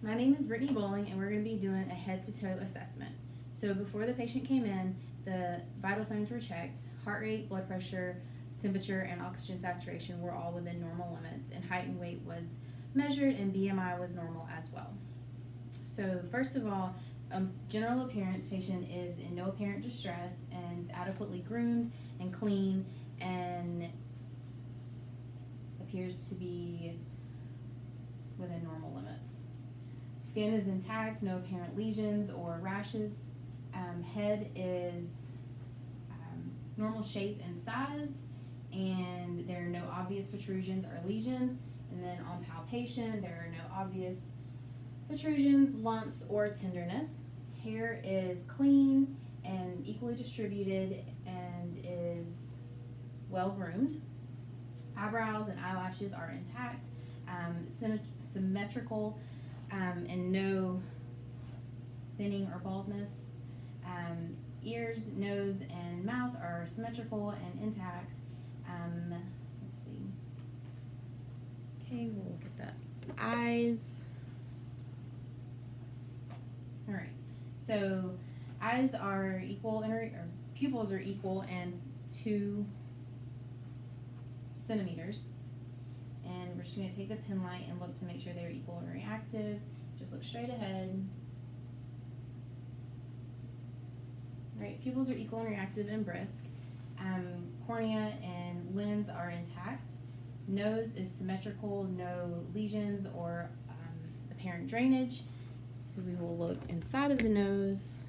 My name is Brittany Bowling, and we're going to be doing a head-to-toe assessment. So before the patient came in, the vital signs were checked. Heart rate, blood pressure, temperature, and oxygen saturation were all within normal limits, and height and weight was measured, and BMI was normal as well. So first of all, general appearance, patient is in no apparent distress and adequately groomed and clean and appears to be within normal limits. Skin is intact, no apparent lesions or rashes. Head is normal shape and size, and there are no obvious protrusions or lesions. And then on palpation, there are no obvious protrusions, lumps, or tenderness. Hair is clean and equally distributed and is well groomed. Eyebrows and eyelashes are intact, symmetrical, and no thinning or baldness. Ears, nose, and mouth are symmetrical and intact. Let's see. Okay, we'll look at the eyes. All right. So eyes are equal, or pupils are equal and 2 centimeters. And we're just going to take the pen light and look to make sure they're equal and reactive. Just look straight ahead. Right, pupils are equal and reactive and brisk. Cornea and lens are intact. Nose is symmetrical, no lesions or apparent drainage. So we will look inside of the nose.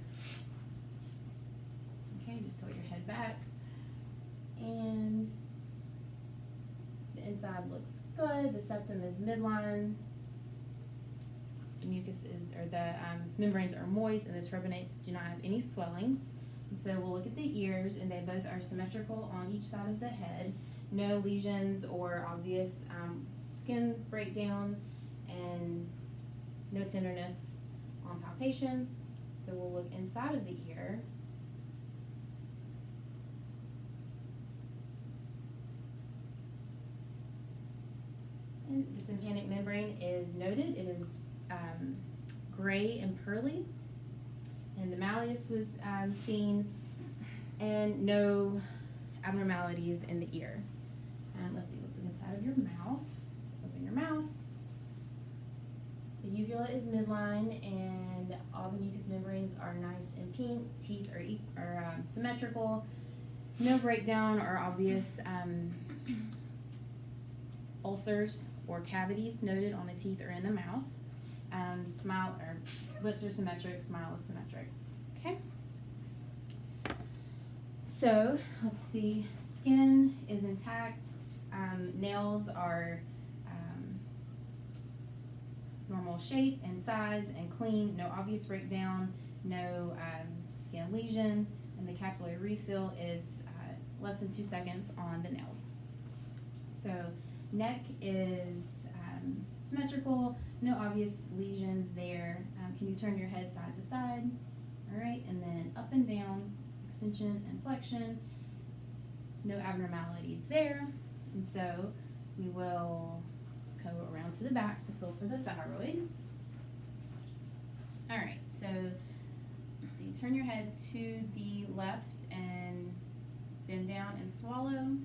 Okay, just tilt your head back. And the inside looks good. The septum is midline. The mucus is, or the membranes are moist, and the turbinates do not have any swelling. And so we'll look at the ears, and they both are symmetrical on each side of the head. No lesions or obvious skin breakdown, and no tenderness on palpation. So we'll look inside of the ear. And the tympanic membrane is noted. It is gray and pearly, and the malleus was seen, and no abnormalities in the ear. Let's see, let's look inside of your mouth. So open your mouth. The uvula is midline, and all the mucous membranes are nice and pink. Teeth are symmetrical. No breakdown or obvious ulcers or cavities noted on the teeth or in the mouth. Smile, or lips are symmetric, smile is symmetric. Okay. So let's see, skin is intact. Nails are normal shape and size and clean, no obvious breakdown, no skin lesions, and the capillary refill is less than 2 seconds on the nails. So neck is symmetrical, no obvious lesions there. Can you turn your head side to side? All right, and then up and down, extension and flexion, no abnormalities there. And so we will go around to the back to feel for the thyroid. All right, so let's see, turn your head to the left and bend down and swallow.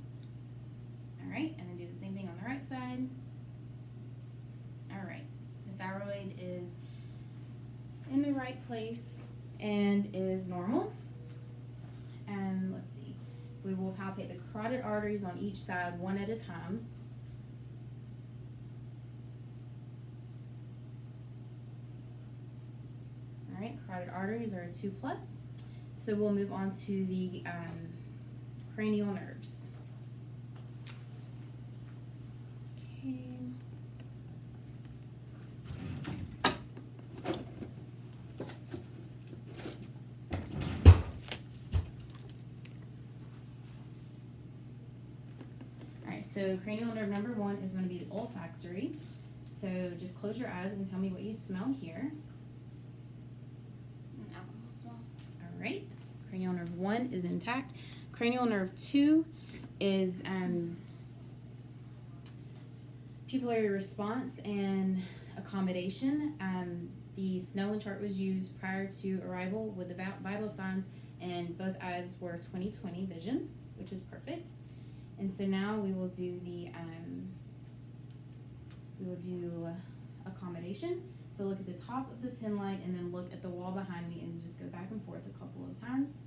All right, and then do the same thing on the right side. All right, the thyroid is in the right place and is normal. And let's see, we will palpate the carotid arteries on each side one at a time. All right, carotid arteries are a 2+. So we'll move on to the cranial nerves. Okay. So cranial nerve number 1 is going to be the olfactory. So just close your eyes and tell me what you smell here. An alcohol smell. All right. Cranial nerve 1 is intact. Cranial nerve 2 is pupillary response and accommodation. The Snellen chart was used prior to arrival with the vital signs, and both eyes were 20/20 vision, which is perfect. And so now we will do the accommodation. So look at the top of the pen light and then look at the wall behind me and just go back and forth a couple of times.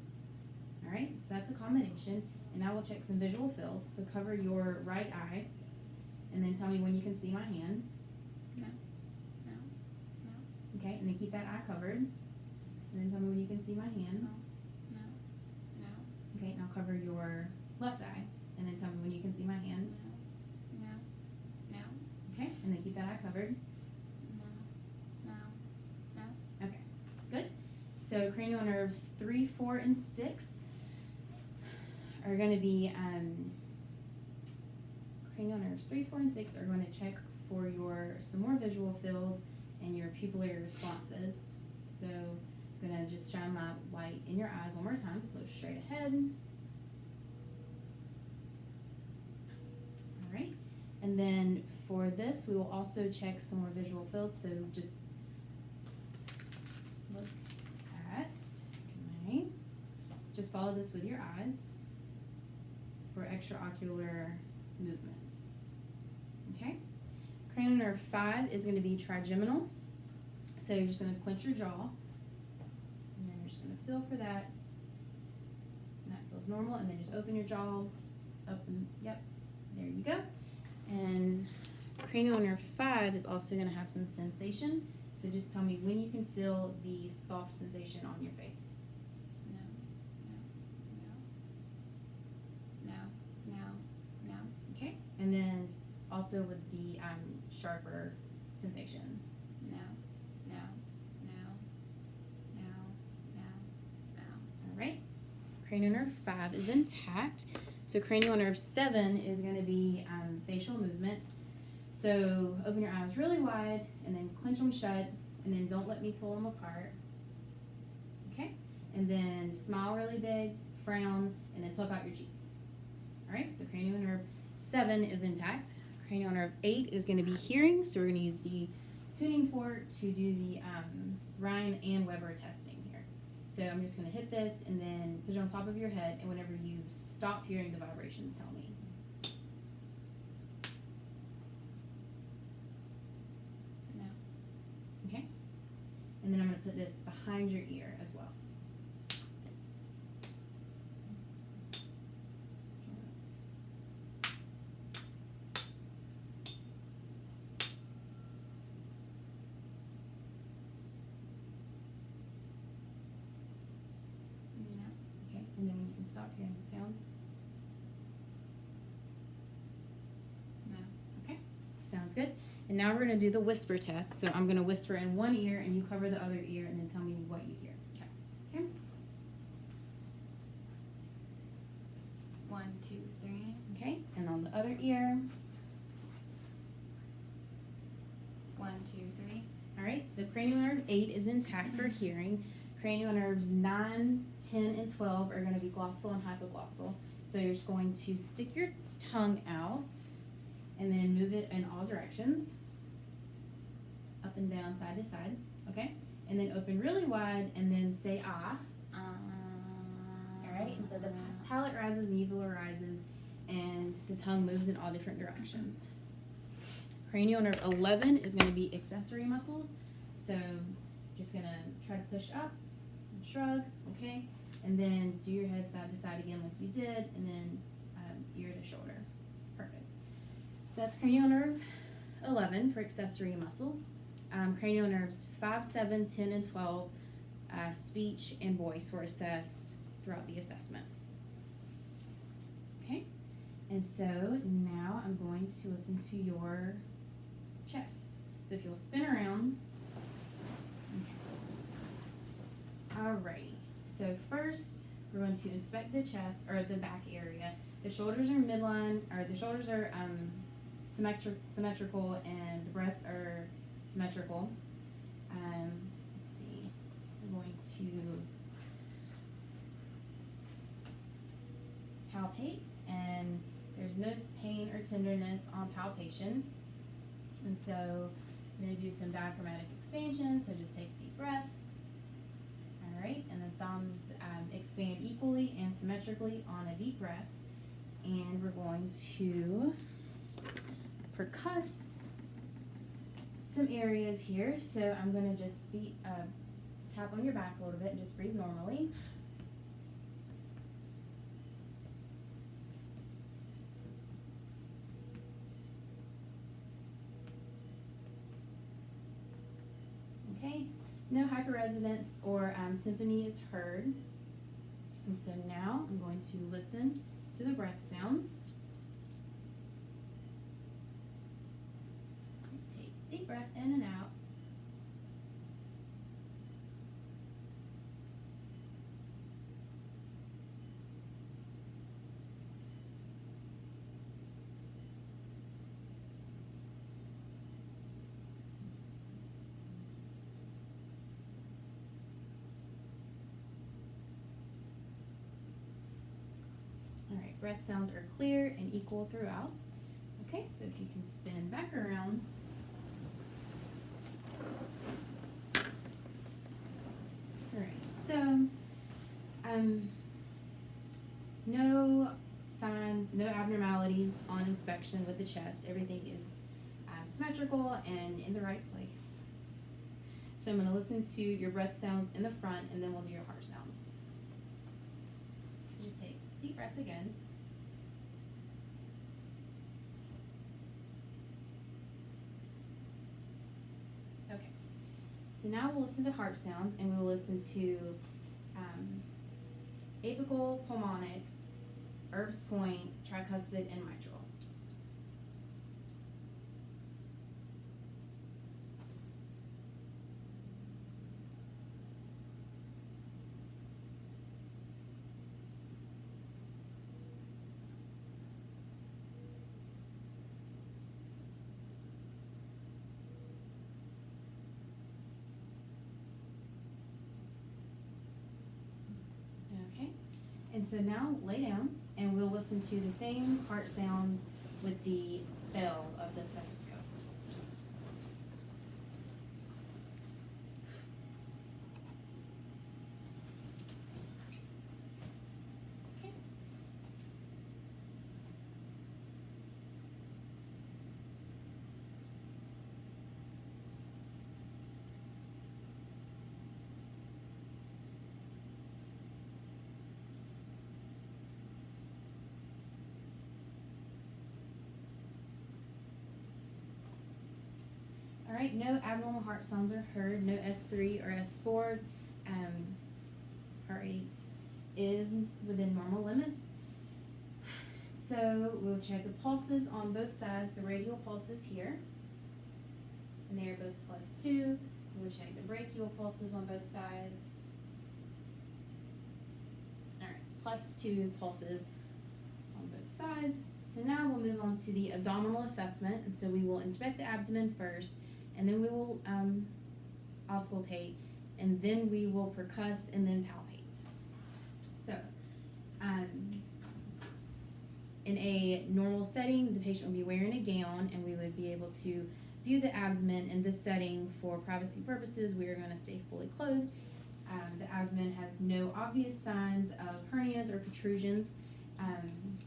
All right, so that's accommodation. And now we'll check some visual fields. So cover your right eye and then tell me when you can see my hand. No. Okay, and then keep that eye covered. And then tell me when you can see my hand. No. Okay, now cover your left eye and then tell me when you can see my hand. No. Okay, and then keep that eye covered. No. Okay, good. So cranial nerves 3, 4, and 6 are going to be, cranial nerves 3, 4, and 6 are going to check for some more visual fields and your pupillary responses. So I'm going to just shine my light in your eyes one more time. Look straight ahead. All right. And then for this, we will also check some more visual fields. So just look at, right? Just follow this with your eyes for extraocular movement. Okay? Cranial nerve 5 is going to be trigeminal. So you're just going to clench your jaw. And then you're just going to feel for that. And that feels normal. And then just open your jaw up and, yep, there you go. And cranial nerve 5 is also going to have some sensation. So just tell me when you can feel the soft sensation on your face. No. Okay? And then also with the sharper sensation. No. All right. Cranial nerve 5 is intact. So cranial nerve 7 is going to be facial movements. So open your eyes really wide and then clench them shut and then don't let me pull them apart. Okay? And then smile really big, frown, and then puff out your cheeks. All right, so cranial nerve 7 is intact. Cranial nerve 8 is going to be hearing. So we're going to use the tuning fork to do the Ryan and Weber testing here. So I'm just going to hit this and then put it on top of your head, and whenever you stop hearing the vibrations, tell me. No. Okay? And then I'm going to put this behind your ear as well. Okay, and then when you can stop hearing the sound. No. Okay, sounds good. And now we're going to do the whisper test. So I'm going to whisper in one ear and you cover the other ear and then tell me what you hear. Okay? 1, 2, 3. Okay, and on the other ear. 1, 2, 3. All right, so cranial nerve 8 is intact for hearing. Cranial nerves 9, 10, and 12 are going to be glossal and hypoglossal. So you're just going to stick your tongue out and then move it in all directions, up and down, side to side, okay? And then open really wide and then say ah. All right, and so the palate rises and uvula rises and the tongue moves in all different directions. Cranial nerve 11 is going to be accessory muscles. So just going to try to push up and shrug, okay? And then do your head side to side again like you did, and then ear to shoulder. Perfect. So that's cranial nerve 11 for accessory muscles. Cranial nerves 5, 7, 10, and 12, speech and voice were assessed throughout the assessment. Okay, and so now I'm going to listen to your chest. So if you'll spin around. Okay. Alrighty, so first we're going to inspect the chest, or the back area. The shoulders are midline, or the shoulders are symmetrical, and the breasts are symmetrical. Let's see, we're going to palpate, and there's no pain or tenderness on palpation. And so we're gonna do some diaphragmatic expansion, so just take a deep breath. All right, and the thumbs expand equally and symmetrically on a deep breath. And we're going to percuss some areas here. So I'm gonna just tap on your back a little bit and just breathe normally. Okay, no hyperresonance or tympany is heard. And so now I'm going to listen to the breath sounds. Take deep breaths in and out. Alright, breath sounds are clear and equal throughout. Okay, so if you can spin back around. Alright, so no abnormalities on inspection with the chest. Everything is symmetrical and in the right place. So I'm going to listen to your breath sounds in the front, and then we'll do your heart sounds. Just take deep breaths again. Okay. So now we'll listen to heart sounds, and we will listen to apical, pulmonic, Erb's point, tricuspid, and mitral. Okay, and so now lay down, and we'll listen to the same heart sounds with the bell of the stethoscope. Okay. All right, no abnormal heart sounds are heard, no S3 or S4. Heart rate is within normal limits. So we'll check the pulses on both sides, the radial pulses here, and they are both +2. We'll check the brachial pulses on both sides. All right, +2 pulses on both sides. So now we'll move on to the abdominal assessment. And so we will inspect the abdomen first, and then we will auscultate, and then we will percuss, and then palpate. So, in a normal setting, the patient will be wearing a gown, and we would be able to view the abdomen. In this setting, for privacy purposes, we are going to stay fully clothed. The abdomen has no obvious signs of hernias or protrusions. And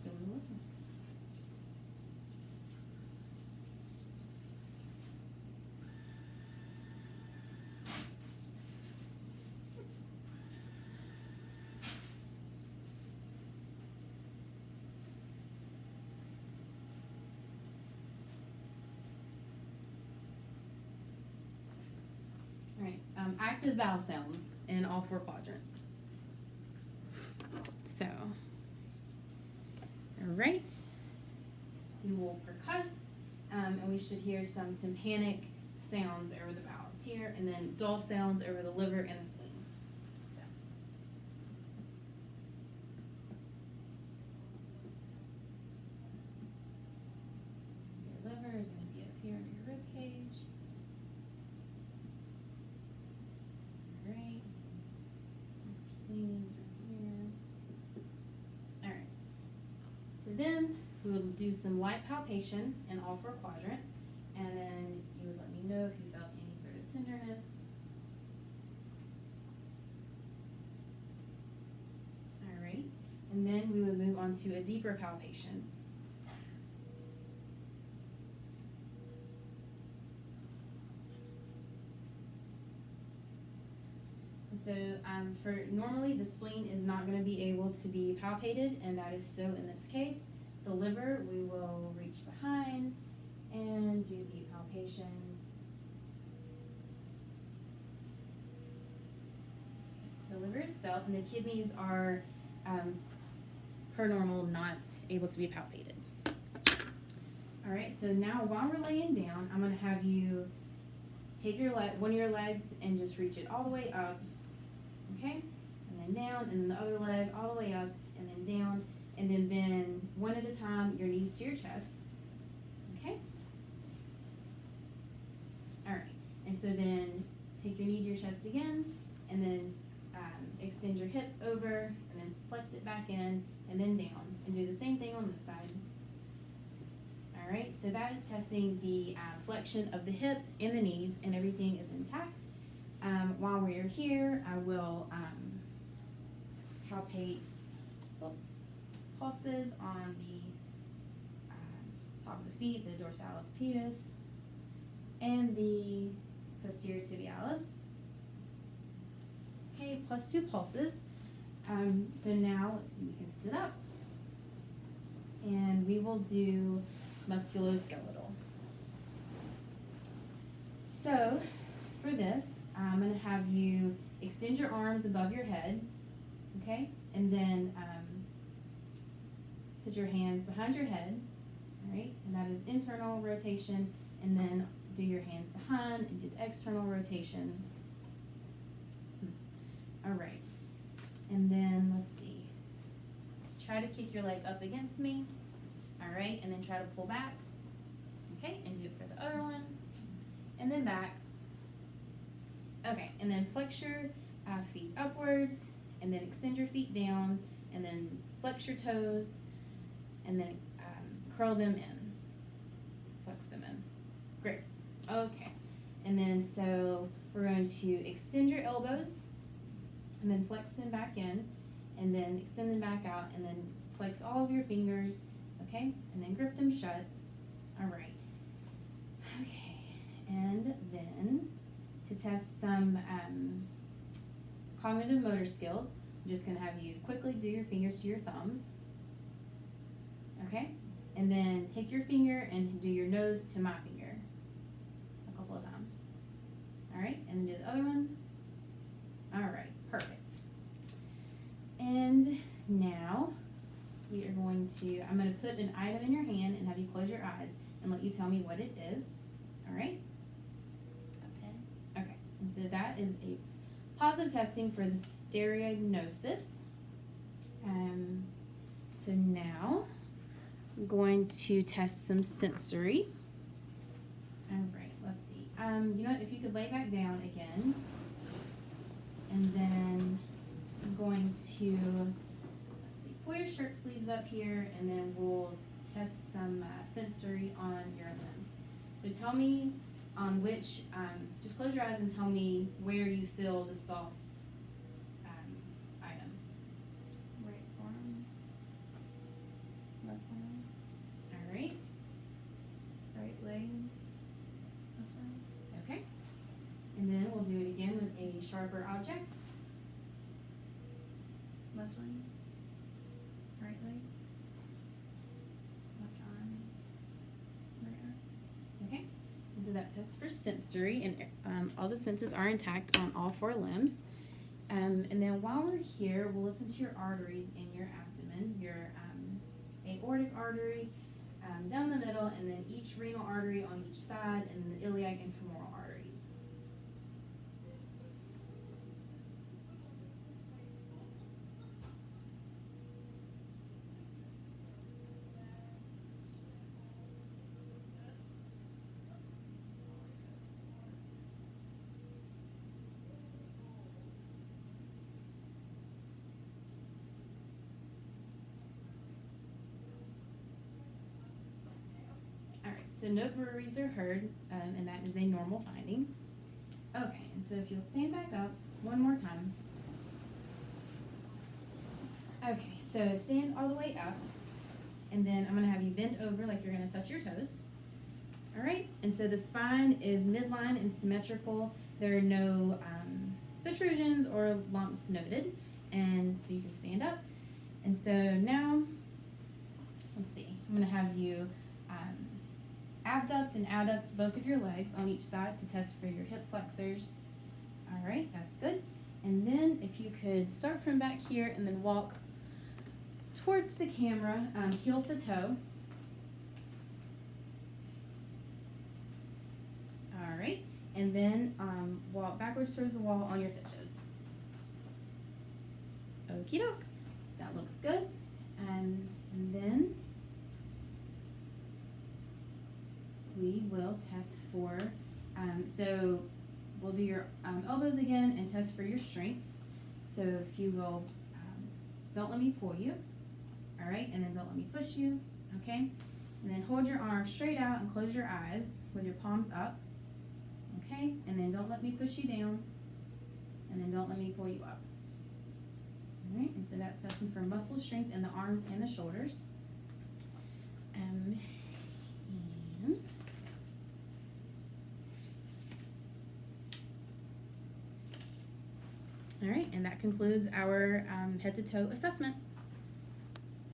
so we will listen. All right, active vowel sounds in all 4 quadrants. So, all right, we will percuss, and we should hear some tympanic sounds over the vowels here, and then dull sounds over the liver and the spleen. So. Your liver is going to be up here under your rib cage. All right, spleen is right here. All right, so then we would do some light palpation in all 4 quadrants, and then you would let me know if you felt any sort of tenderness. All right, and then we would move on to a deeper palpation. So normally the spleen is not going to be able to be palpated, and that is so in this case. The liver, we will reach behind and do deep palpation. The liver is felt, and the kidneys are, per normal, not able to be palpated. All right, so now while we're laying down, I'm going to have you take one of your legs and just reach it all the way up. Okay, and then down, and then the other leg all the way up, and then down, and then bend one at a time, your knees to your chest. Okay? All right, and so then take your knee to your chest again, and then extend your hip over, and then flex it back in, and then down, and do the same thing on this side. All right, so that is testing the flexion of the hip and the knees, and everything is intact. While we're here, I will palpate pulses on the top of the feet, the dorsalis pedis, and the posterior tibialis. Okay, plus 2 pulses. So now, let's see, we can sit up. And we will do musculoskeletal. So, for this, I'm going to have you extend your arms above your head, okay? And then put your hands behind your head, all right? And that is internal rotation. And then do your hands behind and do the external rotation. All right. And then, let's see. Try to kick your leg up against me, all right? And then try to pull back, okay? And do it for the other one. And then back. Okay, and then flex your feet upwards, and then extend your feet down, and then flex your toes, and then curl them in. Flex them in. Great. Okay. And then so we're going to extend your elbows, and then flex them back in, and then extend them back out, and then flex all of your fingers, okay? And then grip them shut. All right. Okay, and then to test some cognitive motor skills, I'm just going to have you quickly do your fingers to your thumbs, okay? And then take your finger and do your nose to my finger a couple of times. All right, and then do the other one. All right, perfect. And now we are going to, I'm going to put an item in your hand and have you close your eyes and let you tell me what it is. All right? Okay, and so that is a positive testing for the stereognosis. So now I'm going to test some sensory. All right, let's see. You know what, if you could lay back down again, and then I'm going to, let's see, pull your shirt sleeves up here, and then we'll test some sensory on your limbs. So tell me on which, just close your eyes and tell me where you feel the soft item. Right forearm. Left forearm. All right. Right leg. Left leg. Okay. And then we'll do it again with a sharper object. Left leg. Right leg. Left arm. Right arm. Okay. And so that tests for sensory, and all the senses are intact on all 4 limbs. And then while we're here, we'll listen to your arteries in your abdomen, your aortic artery down the middle, and then each renal artery on each side, and the iliac and femoral arteries. so no breweries are heard, and that is a normal finding. Okay, and so if you'll stand back up one more time. Okay, so stand all the way up, and then I'm gonna have you bend over like you're gonna touch your toes. All right, and so the spine is midline and symmetrical. There are no protrusions or lumps noted, and so you can stand up. And so now, let's see, I'm gonna have you abduct and adduct both of your legs on each side to test for your hip flexors. All right, that's good. And then if you could start from back here and then walk towards the camera, heel to toe. All right, and then walk backwards towards the wall on your tiptoes. Okie doke, that looks good. And then we will test for, so we'll do your elbows again and test for your strength. So if you will, don't let me pull you, all right, and then don't let me push you, okay? And then hold your arms straight out and close your eyes with your palms up, okay? And then don't let me push you down, and then don't let me pull you up. All right, and so that's testing for muscle strength in the arms and the shoulders. And all right, and that concludes our head to toe assessment.